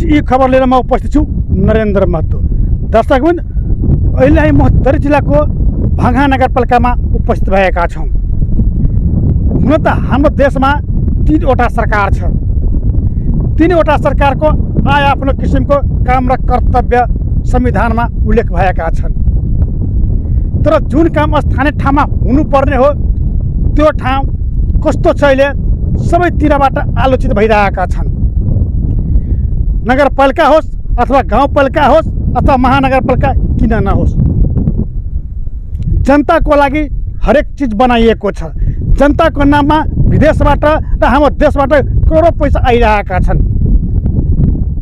यी खबर लिएर म उपस्थित छु नरेन्द्र महतो। दर्शकबिन अहिले हामी महोत्तरी जिल्लाको भाङा नगरपालिकामा उपस्थित भएका छौँ। हुन त हाम्रो देशमा 3वटा सरकार छ। 3वटा सरकारको आफ्नो किसिमको काम र कर्तव्य संविधानमा उल्लेख भएका छन्। तर जुन काम स्थानीय ठाउँमा हुनुपर्ने हो त्यो ठाउँ कस्तो छ अहिले सबैतिरबाट आलोचित भइरहेका छन्। नगरपालिका होस् अथवा गाउँपालिका होस् अथवा महानगरपालिका किन नहोस्, जनताको लागि हरेक चिज बनाइएको छ। जनताको नाममा विदेशबाट र हाम्रो देशबाट करोडौँ पैसा आइरहेका छन्,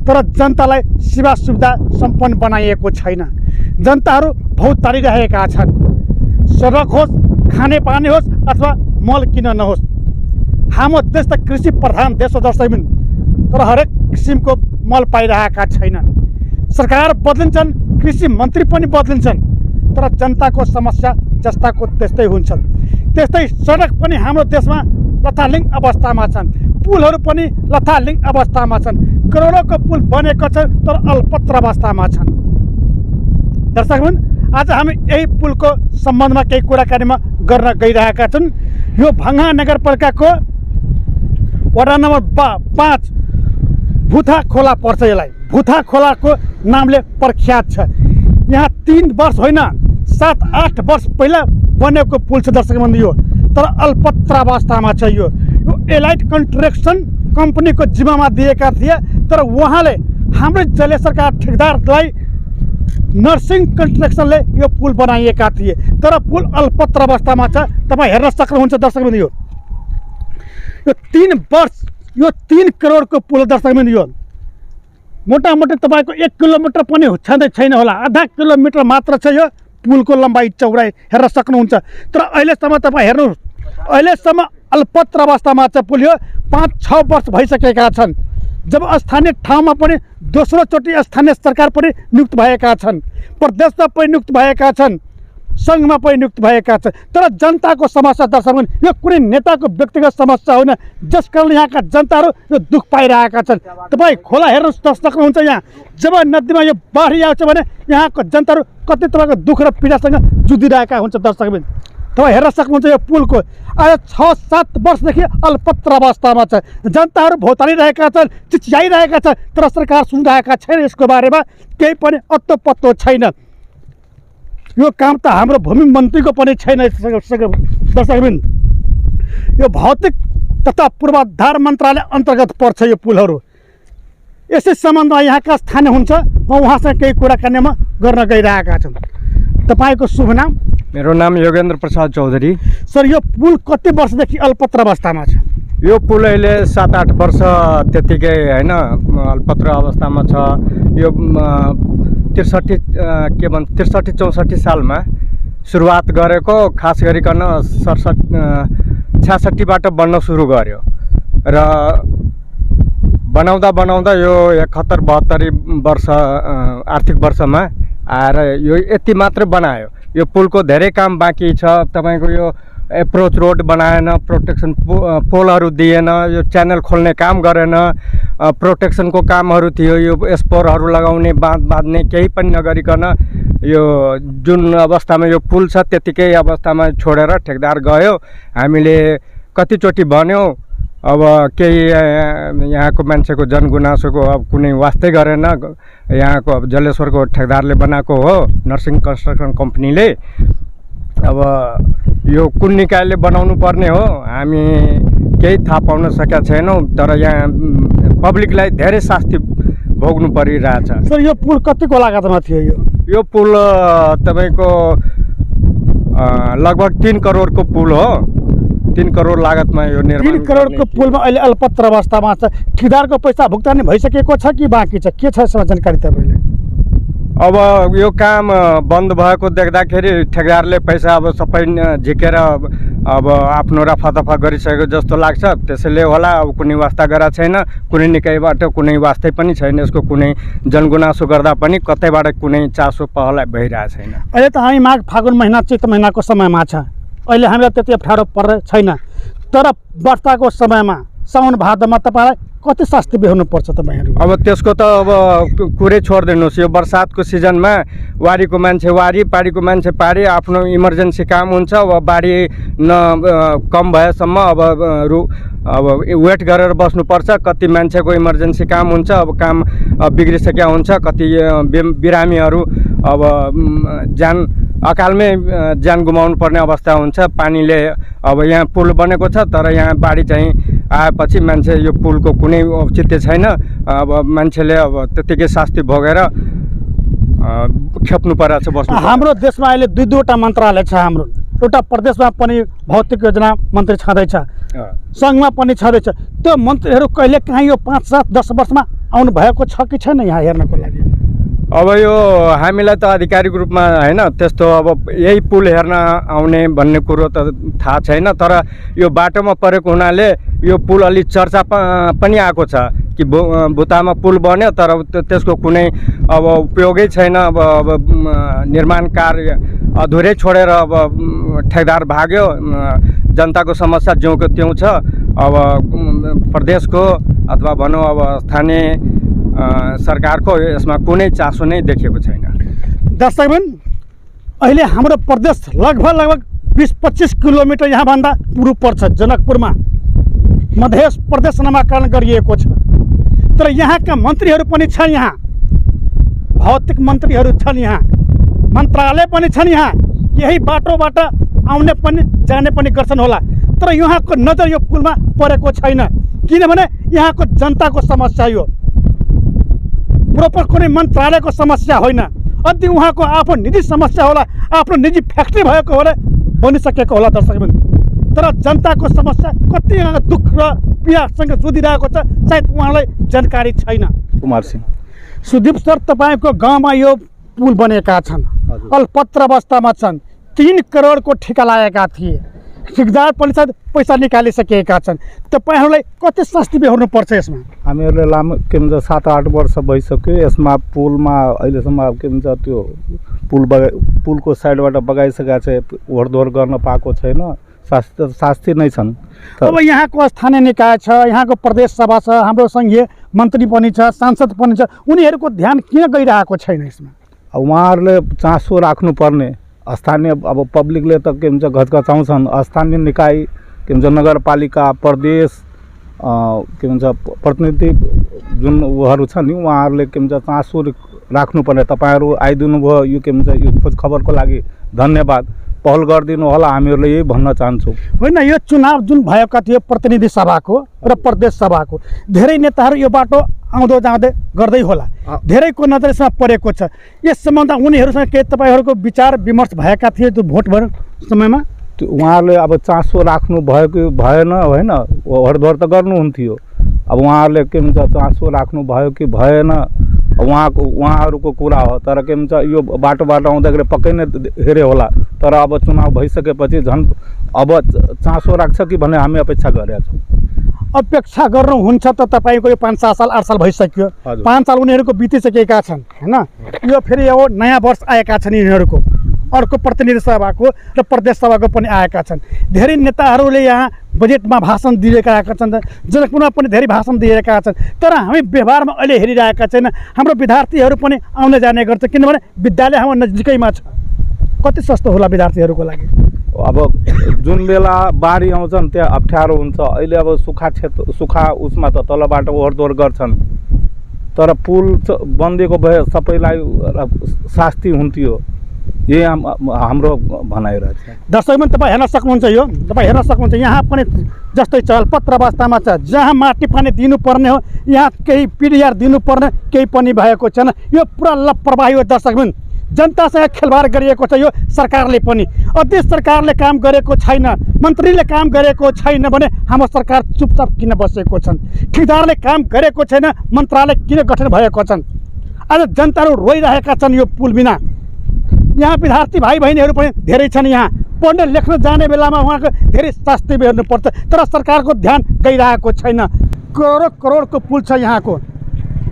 तर जनतालाई सेवा सुविधा सम्पन्न बनाइएको छैन। जनताहरू बहुत तारिरहेका छन्। सडक होस्, खानेपानी होस् अथवा मल किन नहोस्। हाम्रो देश त कृषि प्रधान देश हो दर्शकबिन, तर हरेक किसिमको मल पाइरहेका छैनन्। सरकार बदलिन्छन्, कृषि मन्त्री पनि बदलिन्छन्, तर जनताको समस्या जस्ताको त्यस्तै हुन्छ। त्यस्तै सडक पनि हाम्रो देशमा लथालिङ अवस्थामा छन्, पुलहरू पनि लथालिङ अवस्थामा छन्। करोडौँको पुल बनेको छ तर अल्पत्र अवस्थामा छन्। दर्शकबिन आज हामी यही पुलको सम्बन्धमा केही कुराकानीमा गर्न गइरहेका छन्। यो भाङा नगरपालिकाको वडा नम्बर 5 भुथा खोला पर्छ। यसलाई भुथा खोलाको नामले प्रख्यात छ। यहाँ 3 वर्ष होइन 7-8 वर्ष पहिला बनेको पुल छ दर्शकबिन, यो तर अल्पत्र अवस्थामा छ। यो एलाइट कन्स्ट्रक्सन कम्पनीको जिम्मामा दिएका थिए, तर उहाँले हाम्रो जले सरकार ठेकेदारलाई नर्सिङ कन्स्ट्रक्सनले यो पुल बनाइएका थिए, तर पुल अल्पत्र अवस्थामा छ। तपाईँ हेर्न सक्नुहुन्छ दर्शकबिन, यो 3 वर्ष यो 3 करोडको पुल दर्शकबिन। यो मोटामोटी तपाईँको 1 किलोमिटर पनि छँदै छैन होला, आधा किलोमिटर मात्र छ यो पुलको लम्बाइ चौडाइ हेर्न सक्नुहुन्छ। तर अहिलेसम्म तपाईँ हेर्नुहोस्, अहिलेसम्म अल्पत्र अवस्थामा छ पुल। यो 5-6 वर्ष भइसकेका छन्। जब स्थानीय ठाउँमा पनि दोस्रो चोटि स्थानीय सरकार पनि नियुक्त भएका छन्, प्रदेशमा पनि नियुक्त भएका छन्, सङ्घमा पनि नियुक्त भएका छन्, तर जनताको समस्या दर्शकबिन यो कुनै नेताको व्यक्तिगत समस्या होइन, जस कारण यहाँका जनताहरू यो दुःख पाइरहेका छन्। तपाईँ खोला हेर्न सक्नुहुन्छ, यहाँ जब नदीमा यो बाढी आउँछ भने यहाँको जनताहरू कति तपाईँको दुःख र पीडासँग जुधिरहेका हुन्छ दर्शकबिन। तपाईँ हेर्न सक्नुहुन्छ यो पुलको आज 6-7 वर्षदेखि अल्पत्र अवस्थामा छ। जनताहरू भौतारिरहेका छन्, चिच्याइरहेका छन्, तर सरकार सुनिरहेका छैन। यसको बारेमा केही पनि अत्तो पत्तो छैन। यो काम त हाम्रो भूमि मन्त्रीको पनि छैन दर्शकबिन। यो भौतिक तथा पूर्वाधार मन्त्रालय अन्तर्गत पर्छ यो पुलहरू। यसै सम्बन्धमा यहाँका स्थानीय हुन्छ, म उहाँसँग केही कुराकानीमा गर्न गइरहेका छौँ। तपाईँको शुभ नाम? मेरो नाम योगेन्द्र प्रसाद चौधरी। सर, यो पुल कति वर्षदेखि अल्पत्र अवस्थामा छ? यो पुल अहिले 7-8 वर्ष त्यतिकै होइन अल्पत्र अवस्थामा छ। यो 63-64 सालमा सुरुवात गरेको, खास गरिकन 66बाट बन्न सुरु गर्यो र बनाउँदा यो 71-72 वर्ष आर्थिक वर्षमा आएर यो यति मात्र बनायो। यो पुलको धेरै काम बाँकी छ। तपाईँको यो एप्रोच रोड बनाएन, प्रोटेक्सन पोलहरू दिएन, यो च्यानल खोल्ने काम गरेन, प्रोटेक्सनको कामहरू थियो, यो स्पोरहरू लगाउने, बाँध्ने केही पनि नगरिकन यो जुन अवस्थामा यो पुल छ त्यतिकै अवस्थामा छोडेर ठेकेदार गयो। हामीले कतिचोटि भन्यो, अब केही यहाँको मान्छेको जनगुनासोको अब कुनै वास्तै गरेन। यहाँको अब जलेश्वरको ठेकेदारले बनाएको हो, नर्सिङ कन्स्ट्रक्सन कम्पनीले। अब यो कुन निकायले बनाउनु पर्ने हो हामी केही थाहा पाउन सकेका छैनौँ, तर यहाँ पब्लिकलाई धेरै शास्ति भोग्नु परिरहेछ। सर, यो पुल कतिको लागतमा थियो? यो पुल तपाईँको लगभग 3 करोडको पुल हो। 3 करोड लागतमा यो निर्माण। 3 करोडको पुलमा अहिले अल्पत्र अवस्थामा छ। ठेकेदारको पैसा भुक्तानी भइसकेको छ कि बाँकी छ? के छ यसमा जानकारी तपाईँले? अब यो काम बन्द भएको देख्दाखेरि ठेकेदारले पैसा अब सबै झिकेर अब आफ्नो रफादफा गरिसकेको जस्तो लाग्छ। त्यसैले होला अब कुनै वास्ता गरेको छैन, कुनै निकायबाट कुनै वास्तै पनि छैन। यसको कुनै जनगुनासो गर्दा पनि कतैबाट कुनै चासो पहल भइरहेको छैन। अहिले त हामी माघ फागुन महिना चैत महिनाको समयमा छ। अहिले हामीलाई त्यति अप्ठ्यारो पर्ने छैन, तर वर्षाको समयमा साउन भादोमा तपाईँलाई कति शास्ति बेहोर्नुपर्छ तपाईँहरू? अब त्यसको त अब कुरै छोडिदिनुहोस्। यो बर्सातको सिजनमा वारीको मान्छे वारी, पारीको मान्छे पारी, आफ्नो इमर्जेन्सी काम हुन्छ। अब बारी कम भएसम्म अब वेट गरेर बस्नुपर्छ। कति मान्छेको इमर्जेन्सी काम हुन्छ, अब काम बिग्रिसकेका हुन्छ। कति बिरामीहरू अब अकालमै ज्यान गुमाउनु पर्ने अवस्था हुन्छ। पानीले अब यहाँ पुल बनेको छ, तर यहाँ बाढी चाहिँ आएपछि मान्छे यो पुलको कुनै औचित्य छैन। अब मान्छेले अब त्यतिकै शास्ति भोगेर खेप्नु परेको छ बस्नु। हाम्रो देशमा अहिले दुईवटा मन्त्रालय छ। हाम्रो एउटा प्रदेशमा पनि भौतिक योजना मन्त्री छँदैछ, सङ्घमा पनि छँदैछ। त्यो मन्त्रीहरू कहिले काहीँ यो 5, 7, 10 वर्षमा आउनु भएको छ कि छैन यहाँ हेर्नको लागि? अब यो हामीलाई त आधिकारिक रूपमा होइन त्यस्तो अब यही पुल हेर्न आउने भन्ने कुरो त थाहा छैन। तर यो बाटोमा परेको हुनाले यो पुल अलि चर्चा पनि आएको छ कि भुतामा पुल बन्यो, तर त्यसको कुनै अब उपयोगै छैन। अब निर्माण कार्य अधुरै छोडेर अब ठेकदार भाग्यो। जनताको समस्या ज्योंको त्यों छ। अब प्रदेशको अथवा भनौँ अब स्थानीय सरकारको यसमा कुनै चासो नै देखेको छैन। दर्शकबिन, अहिले हाम्रो प्रदेश लगभग 20-25 किलोमिटर यहाँभन्दा पूर्व पर्छ। जनकपुरमा मध्य प्रदेश नामाकरण गरिएको छ। तर यहाँका मन्त्रीहरू पनि छन्, यहाँ भौतिक मन्त्रीहरू छन्, यहाँ मन्त्रालय पनि छन्। यहाँ यही बाटोबाट आउने पनि जाने पनि गर्छन् होला। तर यहाँको नजर यो पुलमा परेको छैन, किनभने यहाँको जनताको समस्या यो प्रोपर कुनै मन्त्रालयको समस्या होइन। अझै उहाँको आफ्नो निजी समस्या होला, आफ्नो निजी फ्याक्ट्री भएको होला, बनिसकेको होला दर्शकबिन। तर जनताको समस्या कति दुःख र पीडासँग जुधिरहेको छ सायद उहाँलाई जानकारी छैन। कुमार सिंह। सुदीप सर, तपाईँको गाउँमा यो पुल बनेका छन्, अल्पत्र अवस्थामा छन्। 3 करोडको ठेका लागेका थिए, ठेकदार पनि सायद पैसा निकालिसकेका छन्। तपाईँहरूलाई कति शास्ति बेहोर्नुपर्छ यसमा? हामीहरूले लामो के भन्छ 7-8 वर्ष भइसक्यो यसमा पुलमा अहिलेसम्म के भन्छ त्यो पुलको साइडबाट बगाइसकेका छ, ओहोरदोहोर गर्न पाएको छैन। शास्ति नै छन्। अब यहाँको स्थानीय निकाय छ, यहाँको प्रदेश सभा छ, हाम्रो सङ्घीय मन्त्री पनि छ, सांसद पनि छ, उनीहरूको ध्यान किन गइरहेको छैन यसमा? उहाँहरूले चासो राख्नुपर्ने। स्थानीय अब पब्लिकले त के भन्छ घचघचाउँछन्। स्थानीय निकाय के भन्छ नगरपालिका, प्रदेश के भन्छ प्रतिनिधि जुन उहाँहरू छन् नि, उहाँहरूले के भन्छ चासो राख्नुपर्ने। तपाईँहरू आइदिनु भयो, यो के भन्छ यो खोज खबरको लागि धन्यवाद। पहल गरिदिनु होला, हामीहरूले यही भन्न चाहन्छौँ। होइन, यो चुनाव जुन भएका थियो प्रतिनिधि सभाको र प्रदेश सभाको, धेरै नेताहरू यो बाटो आउँदो जाँदै गर्दै होला, धेरैको नजर यसमा परेको छ। यस सम्बन्धमा उनीहरूसँग के तपाईँहरूको विचार विमर्श भएका थिए त्यो भोट भर्ने समयमा? उहाँहरूले अब चासो राख्नु भयो कि भएन, होइन ओहोरदोहोर त गर्नुहुन्थ्यो। अब उहाँहरूले के भन्छ चासो राख्नु भयो कि भएन उहाँहरूको कुरा हो। तर के भन्छ यो बाटोबाट आउँदाखेरि पक्कै नै हेरे होला। तर अब चुनाव भइसकेपछि झन् अब चासो राख्छ कि भन्ने हामी अपेक्षा गरेका छौँ। अपेक्षा गर्नुहुन्छ त तपाईँको यो 5-7 साल 8 साल भइसक्यो। 5 साल उनीहरूको बितिसकेका छन्, होइन? यो फेरि यो नयाँ वर्ष आएका छन् यिनीहरूको, अर्को प्रतिनिधि सभाको र प्रदेश सभाको पनि आएका छन्। धेरै नेताहरूले यहाँ बजेटमा भाषण दिइरहेका छन्, जनकपुरमा पनि धेरै भाषण दिइरहेका छन्। तर हामी व्यवहारमा अहिले हेरिरहेका छैन। हाम्रो विद्यार्थीहरू पनि आउने जाने गर्छ, किनभने विद्यालय हाम्रो नजिकैमा छ। कति सस्तो होला विद्यार्थीहरूको लागि? अब जुन बेला बाढी आउँछन् त्यहाँ अप्ठ्यारो हुन्छ। अहिले अब सुखा उसमा त तलबाट ओहोरदोहोर गर्छन्। तर पुल बनिदिएको भए सबैलाई शास्ति हुन्थ्यो, यही हाम्रो भनाइ रहेछ। दर्शकबिन, तपाईँ हेर्न सक्नुहुन्छ, यो तपाईँ हेर्न सक्नुहुन्छ यहाँ पनि जस्तै छ, अल्पत्र अवस्थामा छ। जहाँ माटी पानी दिनुपर्ने हो यहाँ केही पिडिआर दिनुपर्ने केही पनि भएको छैन। यो पुरा लापरवाही हो दर्शकबिन। जनतासँग खेलवाड गरिएको छ यो सरकारले पनि। अझै सरकारले काम गरेको छैन, मन्त्रीले काम गरेको छैन भने हाम्रो सरकार चुपचाप किन बसेको छन्? ठेकदारले काम गरेको छैन, मन्त्रालय किन गठन भएको छन्? आज जनताहरू रोइरहेका छन् यो पुल बिना। यहाँ विद्यार्थी भाइ बहिनीहरू पनि धेरै छन्, यहाँ पढ्ने लेख्न जाने बेलामा उहाँको धेरै शास्ति बेहोर्नुपर्छ। तर सरकारको ध्यान गइरहेको छैन। करोडको पुल छ यहाँको,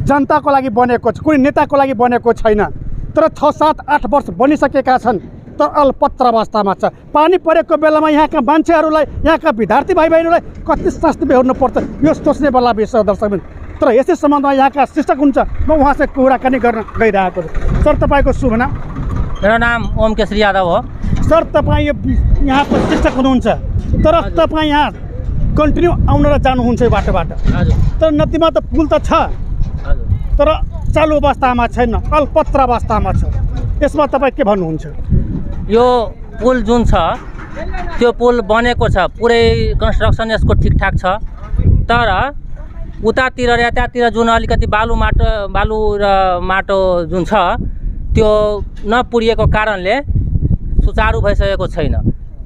जनताको लागि बनेको छ, कुनै नेताको लागि बनेको छैन। तर 6, 7, 8 वर्ष बनिसकेका छन्। तर अल्पत्र अवस्थामा छ। पानी परेको बेलामा यहाँका मान्छेहरूलाई, यहाँका विद्यार्थी भाइ बहिनीहरूलाई कति शास्ति बेहोर्नुपर्छ यो सोच्ने बेला विषय हो दर्शकबिन। तर यसै सम्बन्धमा यहाँका शिक्षक हुन्छ, म उहाँसँग कुराकानी गर्न गइरहेको छु। सर, तपाईँको शुभ नाम? मेरो नाम ओम केसरी यादव हो। सर, तपाईँ यहाँको शिक्षक हुनुहुन्छ, तर तपाईँ यहाँ कन्टिन्यू आउन र जानुहुन्छ यो बाटोबाट। हजुर तर नदीमा त पुल त छ, हजुर। तर चालु अवस्थामा छैन, अल्पत्र अवस्थामा छ। यसमा तपाईँ के भन्नुहुन्छ? यो पुल जुन छ त्यो पुल बनेको छ, पुरै कन्स्ट्रक्सन यसको ठिकठाक छ, तर उतातिर र यतातिर जुन अलिकति बालु र माटो जुन छ त्यो नपुरिएको कारणले सुचारू भइसकेको छैन।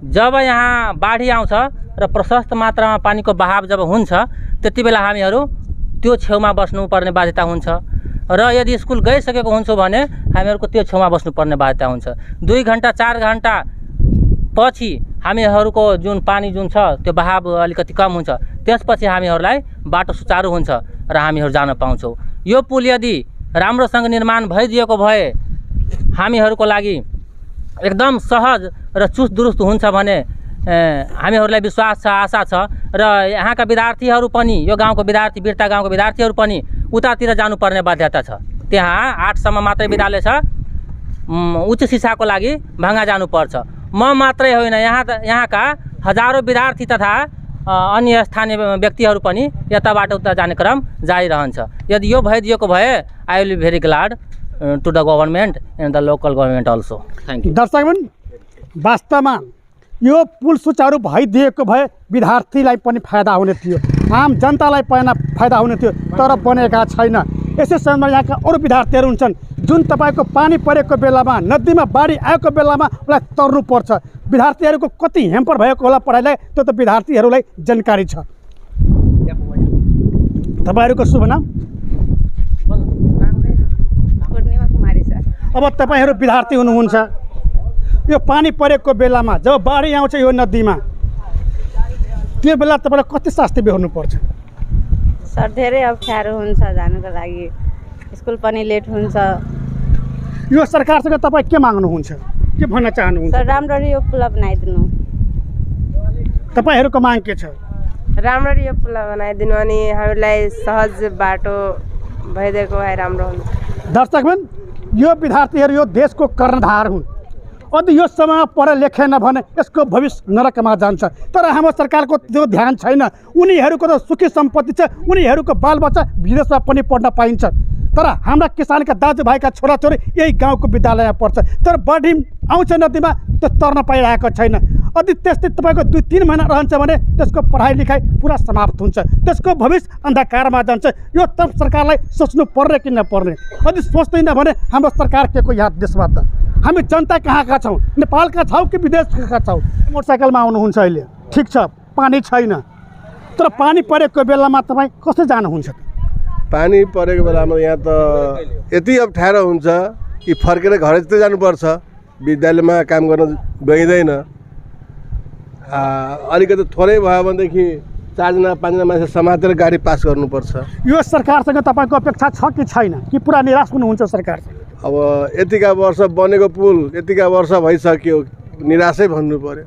जब यहाँ बाढी आउँछ र प्रशस्त मात्रामा पानीको बहाव जब हुन्छ त्यति बेला हामीहरू त्यो छेउमा बस्नुपर्ने बाध्यता हुन्छ, र यदि स्कुल गइसकेको हुन्छौँ भने हामीहरूको त्यो छेउमा बस्नुपर्ने बाध्यता हुन्छ। 2 घन्टा 4 घन्टा पछि हामीहरूको जुन पानी जुन छ त्यो बहाव अलिकति कम हुन्छ, त्यसपछि हामीहरूलाई बाटो सुचारू हुन्छ र हामीहरू जान पाउँछौँ। यो पुल यदि राम्रोसँग निर्माण भइदिएको भए हामीहरूको लागि एकदम सहज र चुस्त दुरुस्त हुन्छ भने हामीहरूलाई विश्वास छ, आशा छ, र यहाँका विद्यार्थीहरू पनि, यो गाउँको विद्यार्थी, बिर्ता गाउँको विद्यार्थीहरू पनि उतातिर जानुपर्ने बाध्यता छ। त्यहाँ 8सम्म मात्रै विद्यालय छ, उच्च शिक्षाको लागि भाङ्गा जानुपर्छ। म मात्रै होइन, यहाँका हजारौँ विद्यार्थी तथा अन्य स्थानीय व्यक्तिहरू पनि यताबाट उता जाने क्रम जारी रहन्छ। यदि यो भइदिएको भए I will be very glad to the government and the local government also. Thank you. दर्शकबिन, वास्तवमा यो पुल सुचारू भइदिएको भए विद्यार्थीलाई पनि फाइदा हुने थियो, आम जनतालाई पनि फाइदा हुने थियो, तर बनेका छैन। यसै समयमा यहाँका अरू विद्यार्थीहरू हुन्छन् जुन तपाईँको पानी परेको बेलामा, नदीमा बाढी आएको बेलामा उसलाई तर्नुपर्छ। विद्यार्थीहरूको कति हेम्पर भएको होला पढाइलाई, त्यो त विद्यार्थीहरूलाई जानकारी छ। तपाईँहरूको शुभ नाम? पूर्णिमा कुमारी सर। अब तपाईँहरू विद्यार्थी हुनुहुन्छ, यो पानी परेको बेलामा जब बाढी आउँछ यो नदीमा, त्यो बेला तपाईँलाई कति शास्ति बेहोर्नुपर्छ? सर, धेरै अप्ठ्यारो हुन्छ जानुको लागि, स्कुल पनि लेट हुन्छ। यो सरकारसँग तपाईँ के माग्नुहुन्छ, के भन्न चाहनुहुन्छ? सर, राम्ररी यो पुल बनाइदिनु। तपाईँहरूको माग के छ? राम्ररी यो पुल बनाइदिनु अनि हामीलाई सहज बाटो भइदिएको भए राम्रो हुन्छ। दर्शकबिन, यो विद्यार्थीहरू यो देशको कर्णधार हुन्। यदि यो समयमा पढे लेखेन भने यसको भविष्य नरकमा जान्छ। तर हाम्रो सरकारको त्यो ध्यान छैन। उनीहरूको त सुखी सम्पत्ति छ, उनीहरूको बालबच्चा विदेशमा पनि पढ्न पाइन्छ, तर हाम्रा किसानका दाजुभाइका छोराछोरी यही गाउँको विद्यालयमा पढ्छ, तर बाढी आउँछ नदीमा त्यो तर्न पाइरहेको छैन। यदि त्यस्तै तपाईँको 2-3 महिना रहन्छ भने त्यसको पढाइ लेखाइ पुरा समाप्त हुन्छ, त्यसको भविष्य अन्धकारमा जान्छ। यो तर्फ सरकारलाई सोच्नु पर्ने कि नपर्ने? यदि सोच्दैन भने हाम्रो सरकार के को यहाँ देशमा त? हामी जनता कहाँका छौँ? नेपालका छौँ कि विदेशका छौँ? मोटरसाइकलमा आउनुहुन्छ अहिले, ठिक छ, पानी छैन, तर पानी परेको बेलामा तपाईँ कसरी जानुहुन्छ? पानी परेको बेलामा यहाँ त यति अप्ठ्यारो हुन्छ कि फर्केर घर जस्तै जानुपर्छ, विद्यालयमा काम गर्न गइँदैन। अलिकति थोरै भयो भनेदेखि 4-5जना मान्छे समातेर गाडी पास गर्नुपर्छ। यो सरकारसँग तपाईँको अपेक्षा छ कि छैन, कि पुरा निराश हुनुहुन्छ सरकारसँग? अब यतिका वर्ष बनेको पुल यतिका वर्ष भइसक्यो, निराशै भन्नु पर्यो,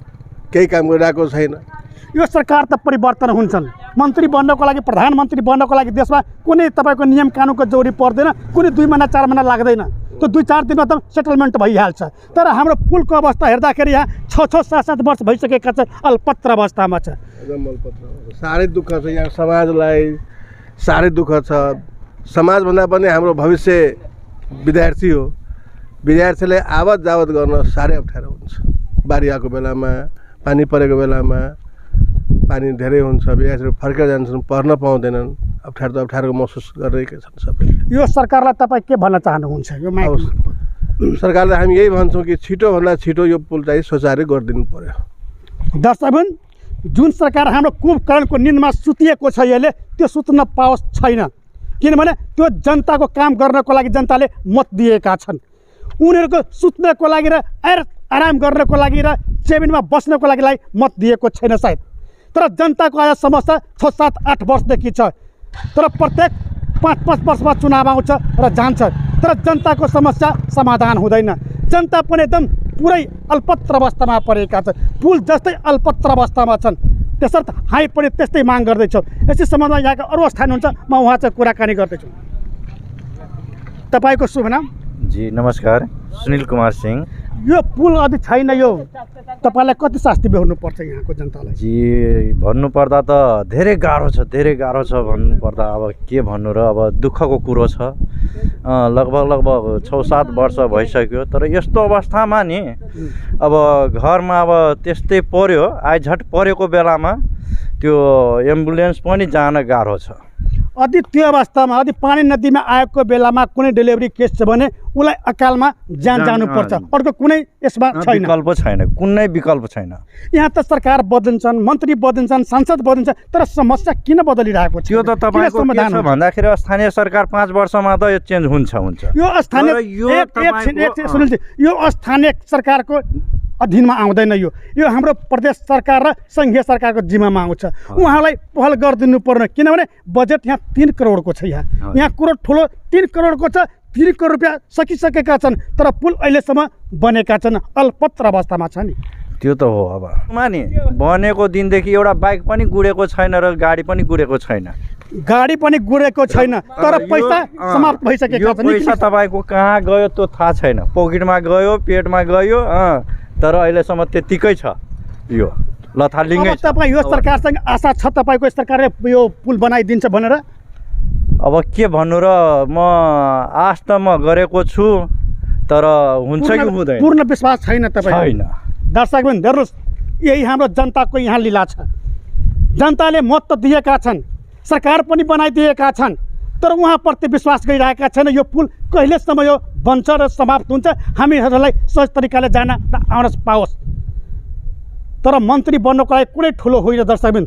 केही काम गरिरहेको छैन। यो सरकार त परिवर्तन हुन्छन्, मन्त्री बन्नको लागि, प्रधानमन्त्री बन्नको लागि देशमा कुनै तपाईँको नियम कानुनको जरुरी पर्दैन, कुनै 2 महिना 4 महिना लाग्दैन, त्यो 2-4 दिनमा त सेटलमेन्ट भइहाल्छ। तर हाम्रो पुलको अवस्था हेर्दाखेरि यहाँ 6-6, 7-7 वर्ष भइसकेका छ, अल्पत्र अवस्थामा छ। एकदम अल्पत्र, साह्रै दुःख छ यहाँ समाजलाई, साह्रै दुःख छ। समाजभन्दा पनि हाम्रो भविष्य विद्यार्थी हो, विद्यार्थीलाई आवत जावत गर्न साह्रै अप्ठ्यारो हुन्छ। बाढी आएको बेलामा, पानी परेको बेलामा पानी धेरै हुन्छ, विद्यार्थीहरू फर्केर जान्छन्, पढ्न पाउँदैनन्, अप्ठ्यारो त अप्ठ्यारो महसुस गरिरहेका छन् सबै। यो सरकारलाई तपाईँ के भन्न चाहनुहुन्छ? यो सरकारलाई हामी यही भन्छौँ कि छिटोभन्दा छिटो यो पुल चाहिँ सुचारू गरिदिनु पर्यो। दर्शकबिन, जुन सरकार हाम्रो कुम्भकर्णको निन्दमा सुतिएको छ यसले त्यो सुत्न पाओस् छैन, किनभने त्यो जनताको काम गर्नको लागि जनताले मत दिएका छन्। उनीहरूको सुत्नको लागि र आराम गर्नको लागि र चेबिनमा बस्नको लागि मत दिएको छैन सायद। तर जनताको आज समस्या 6-7-8 वर्षदेखि छ, तर प्रत्येक 5-5 वर्षमा चुनाव आउँछ र जान्छ, तर जनताको समस्या समाधान हुँदैन। जनता पनि एकदम पुरै अल्पत्र अवस्थामा परेका छन्, पुल जस्तै अल्पत्र अवस्थामा छन्। त्यसर्थ हामी पनि त्यस्तै माग गर्दैछौँ। यसै सम्बन्धमा यहाँका अरू स्थान हुन्छ, म उहाँ चाहिँ कुराकानी गर्दैछु। तपाईँको शुभ नाम? जी नमस्कार, सुनील कुमार सिंह। यो पुल अझै छैन, यो तपाईँलाई कति शास्ति बेहोर्नुपर्छ यहाँको जनतालाई? जी भन्नुपर्दा त धेरै गाह्रो छ भन्नुपर्दा अब के भन्नु र, अब दुःखको कुरो छ। लगभग 6-7 वर्ष भइसक्यो, तर यस्तो अवस्थामा नि अब घरमा अब त्यस्तै पर्यो, आइझट परेको बेलामा त्यो एम्बुलेन्स पनि जान गाह्रो छ। यदि त्यो अवस्थामा यदि पानी नदीमा आएको बेलामा कुनै डेलिभरी केस छ भने उसलाई अकालमा जान जानुपर्छ, अर्को कुनै यसमा छैन, विकल्प छैन, कुनै विकल्प छैन। यहाँ त सरकार बदलिन्छन्, मन्त्री बदलिन्छन्, सांसद बदलिन्छ, तर समस्या किन बदलिरहेको छ? त्यो त तपाईँको के छ भन्दाखेरि स्थानीय सरकार 5 वर्षमा त यो चेन्ज हुन्छ। यो स्थानीय यो स्थानीय सरकारको अधीनमा आउँदैन। यो हाम्रो प्रदेश सरकार र सङ्घीय सरकारको जिम्मामा आउँछ। उहाँलाई पहल गरिदिनु पर्ने, किनभने बजेट यहाँ 3 करोडको छ। यहाँ कुरो ठुलो 3 करोडको छ, 3 करोड रुपियाँ सकिसकेका छन्, तर पुल अहिलेसम्म बनेका छन्, अल्पत्र अवस्थामा छ नि। त्यो त हो। अब माने बनेको दिनदेखि एउटा बाइक पनि गुडेको छैन र गाडी पनि गुडेको छैन। गाडी पनि गुडेको छैन, तर पैसा समाप्त भइसकेको छ। पैसा तपाईँको कहाँ गयो त्यो थाहा छैन, पकेटमा गयो, पेटमा गयो, तर अहिलेसम्म त्यतिकै छ। यो लथालिङ्गै छ। तपाईँ यो सरकारसँग आशा छ तपाईँको सरकारले यो पुल बनाइदिन्छ भनेर? अब के भन्नु र, म आश त म गरेको छु, तर हुन्छ कि हुँदैन पूर्ण विश्वास छैन तपाईँ? छैन। दर्शकबिन हेर्नुहोस्, यही हाम्रो जनताको यहाँ लीला छ। जनताले मत त दिएका छन्, सरकार पनि बनाइदिएका छन्, तर उहाँप्रति विश्वास गरिरहेका छैन। यो पुल कहिलेसम्म यो बन्छ र समाप्त हुन्छ, हामीहरूलाई सहज तरिकाले जान र आउन पाओस्। तर मन्त्री बन्नको लागि कुनै ठुलो होइन दर्शकबिन,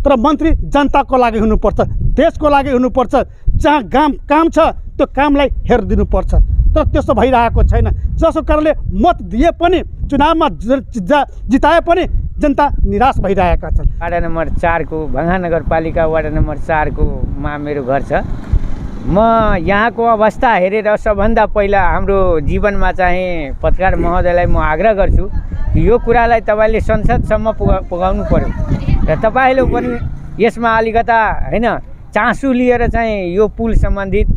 तर मन्त्री जनताको लागि हुनुपर्छ, देशको लागि हुनुपर्छ। जहाँ काम छ त्यो कामलाई हेरिदिनुपर्छ, तर त्यसो भइरहेको छैन। जसको कारणले मत दिए पनि, चुनावमा जिताए पनि जनता निराश भइरहेका छन्। वार्ड नम्बर 4 को भङ्गा नगरपालिका वार्ड नम्बर 4 को मा मेरो घर छ। म यहाँको अवस्था हेरेर सबभन्दा पहिला हाम्रो जीवनमा चाहिँ पत्रकार महोदयलाई म आग्रह गर्छु कि यो कुरालाई तपाईँले संसदसम्म पुगाउनु पर्यो र तपाईँले पनि यसमा अलिकता हैन चासो लिएर चाहिँ यो पुल सम्बन्धित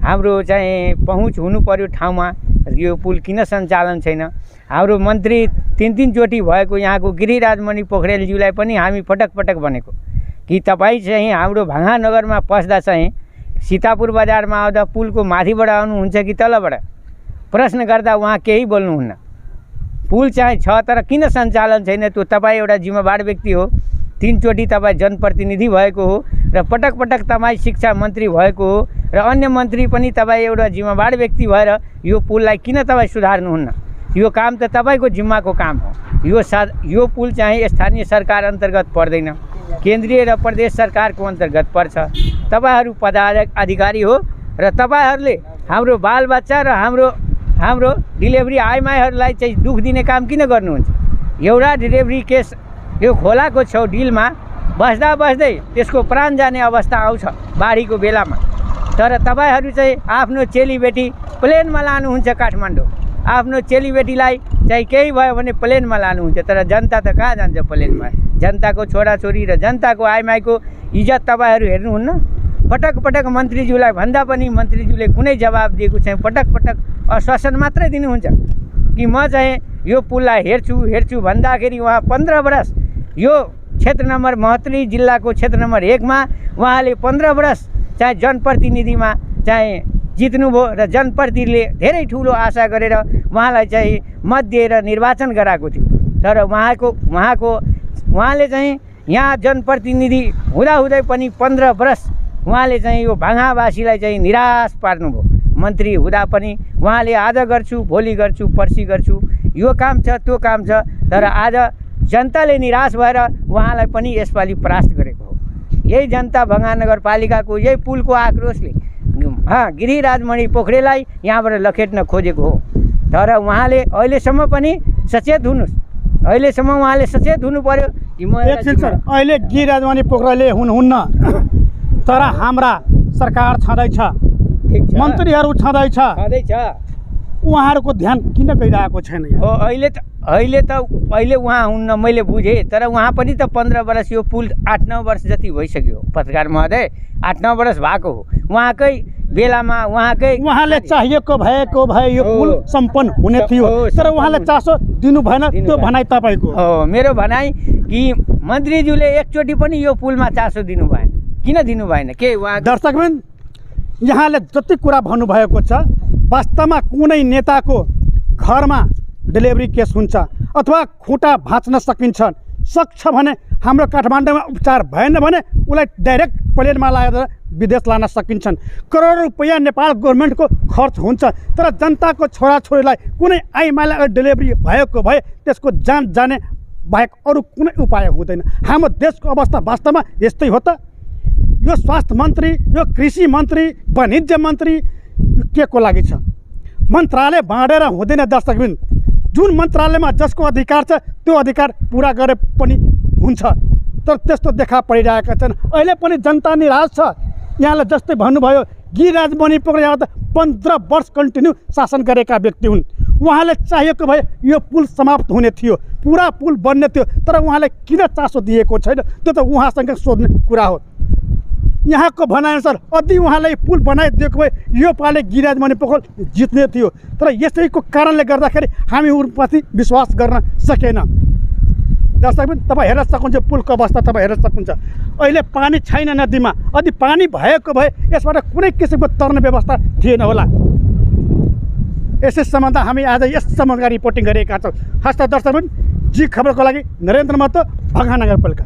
हाम्रो चाहिँ पहुँच हुनु पर्यो ठाउँमा। यो पुल किन सञ्चालन छैन? हाम्रो मन्त्री 3 चोटि भएको यहाँको गिरिराजमणि पोखरेलज्यूलाई पनि हामी पटक भनेको कि तपाईँ चाहिँ हाम्रो भङ्गा नगरमा पस्दा चाहिँ सीतापुर बजारमा आउँदा पुलको माथिबाट आउनुहुन्छ कि तलबाट प्रश्न गर्दा उहाँ केही बोल्नुहुन्न। पुल चाहिँ छ तर किन सञ्चालन छैन त्यो तपाईँ एउटा जिम्मेवार व्यक्ति हो। 3 चोटि तपाईँ जनप्रतिनिधि भएको हो र पटक तपाईँ शिक्षा मन्त्री भएको हो र अन्य मन्त्री पनि तपाईँ एउटा जिम्मेवार व्यक्ति भएर यो पुललाई किन तपाईँ सुधार्नुहुन्न? यो काम त तपाईँको जिम्माको काम हो। यो पुल चाहिँ स्थानीय सरकार अन्तर्गत पर्दैन, केन्द्रीय र प्रदेश सरकारको अन्तर्गत पर्छ। तपाईँहरू पदाधिकारी हो र तपाईँहरूले हाम्रो बालबच्चा र हाम्रो डेलिभरी आइमाईहरूलाई चाहिँ दुःख दिने काम किन गर्नुहुन्छ? एउटा डेलिभरी केस यो खोलाको छेउ डिलमा बस्दै त्यसको प्राण जाने अवस्था आउँछ बाढीको बेलामा, तर तपाईँहरू चाहिँ आफ्नो चेलीबेटी प्लेनमा लानुहुन्छ काठमाडौँ। आफ्नो चेलीबेटीलाई चाहिँ केही भयो भने प्लेनमा लानुहुन्छ, तर जनता त कहाँ जान्छ प्लेनमा? जनताको छोराछोरी र जनताको आइमाईको इज्जत तपाईँहरू हेर्नुहुन्न? पटक मन्त्रीज्यूलाई भन्दा पनि मन्त्रीज्यूले कुनै जवाब दिएको छैन। पटक आश्वासन मात्रै दिनुहुन्छ कि म चाहिँ यो पुललाई हेर्छु भन्दाखेरि उहाँ 15 वर्ष यो क्षेत्र नम्बर महतरी जिल्लाको क्षेत्र नम्बर 1 मा उहाँले 15 वर्ष चाहिँ जनप्रतिनिधिमा चाहिँ जित्नुभयो र जनप्रतिनिधिले धेरै ठुलो आशा गरेर उहाँलाई चाहिँ मत दिएर निर्वाचन गराएको थियो। तर उहाँले चाहिँ यहाँ जनप्रतिनिधि हुँदाहुँदै पनि 15 वर्ष उहाँले चाहिँ यो भाङावासीलाई चाहिँ निराश पार्नुभयो। मन्त्री हुँदा पनि उहाँले आज गर्छु, भोलि गर्छु, पर्सि गर्छु, यो काम छ त्यो काम छ, तर आज जनताले निराश भएर उहाँलाई पनि यसपालि परास्त गरेको हो। यही जनता भङ्गा नगरपालिकाको यही पुलको आक्रोशले गिरिराजमणि पोखरेललाई यहाँबाट लखेट्न खोजेको हो। तर उहाँले अहिलेसम्म पनि सचेत हुनुहोस्, अहिलेसम्म उहाँले सचेत हुनु पर्यो कि म एकछिन सर, अहिले गिरिराजमणि पोखरेलले हुनुहुन्न, तर हाम्रा सरकार छँदैछ, मन्त्रीहरू छँदैछ, उहाँहरूको ध्यान किन गइरहेको छैन यहाँ? हो अहिले उहाँ हुन्न मैले बुझेँ, तर उहाँ पनि त 15 वर्ष यो पुल 8-9 वर्ष जति भइसक्यो पत्रकार महोदय, 8-9 वर्ष भएको हो। उहाँकै बेलामा उहाँले चाहिएको भए यो पुल सम्पन्न हुने थियो, तर उहाँले चासो दिनु भएन। त्यो भनाइ तपाईँको हो। मेरो भनाइ कि मन्त्रीज्यूले एकचोटि पनि यो पुलमा चासो दिनु भएन। किन दिनु भएन? के उहाँ दर्शकबिन, यहाँले जति कुरा भन्नुभएको छ, वास्तवमा कुनै नेताको घरमा डेलिभरी केस हुन्छ अथवा खुट्टा भाँच्न सक्छ भने हाम्रो काठमाडौँमा उपचार भएन भने उसलाई डाइरेक्ट प्लेनमा लागेर विदेश लान सकिन्छन्। करोड रुपियाँ नेपाल गभर्मेन्टको खर्च हुन्छ, तर जनताको छोराछोरीलाई कुनै आइमाईलाई डेलिभरी भएको भए त्यसको जान जाने बाहेक अरू कुनै उपाय हुँदैन। हाम्रो देशको अवस्था वास्तवमा यस्तै हो त। यो स्वास्थ्य मन्त्री, यो कृषि मन्त्री, वाणिज्य मन्त्री के को लागि छ? मन्त्रालय बाँडेर हुँदैन दर्शकबिन। जुन मन्त्रालयमा जसको अधिकार छ त्यो अधिकार पुरा गरे पनि हुन्छ, तर त्यस्तो देखा परिरहेका छन्। अहिले पनि जनता निराश छ। यहाँले जस्तै भन्नुभयो, गिरिराज बनिपोखरी यहाँ त 15 वर्ष कन्टिन्यू शासन गरेका व्यक्ति हुन्। उहाँले चाहिएको भए यो पुल समाप्त हुने थियो, पुरा पुल बन्ने थियो, तर उहाँले किन चासो दिएको छैन त्यो त उहाँसँग सोध्ने कुरा हो। यहाँको भनाइअनुसार यदि उहाँले पुल बनाइदिएको भए यो पालि गिरिराज बनिपोखरी जित्ने थियो, तर यसैको कारणले गर्दाखेरि हामी उनीप्रति विश्वास गर्न सकेन। दर्शकबिन, तपाईँ हेर्न सक्नुहुन्छ पुलको अवस्था, तपाईँ हेर्न सक्नुहुन्छ। अहिले पानी छैन नदीमा। यदि पानी भएको भए यसबाट कुनै किसिमको तर्ने व्यवस्था थिएन होला। यसै सम्बन्ध हामी आज यस सम्बन्धका रिपोर्टिङ गरेका छौँ। हस्त दर्शकबिन, जी खबरको लागि नरेन्द्र महतो, भगहा नगरपालिका।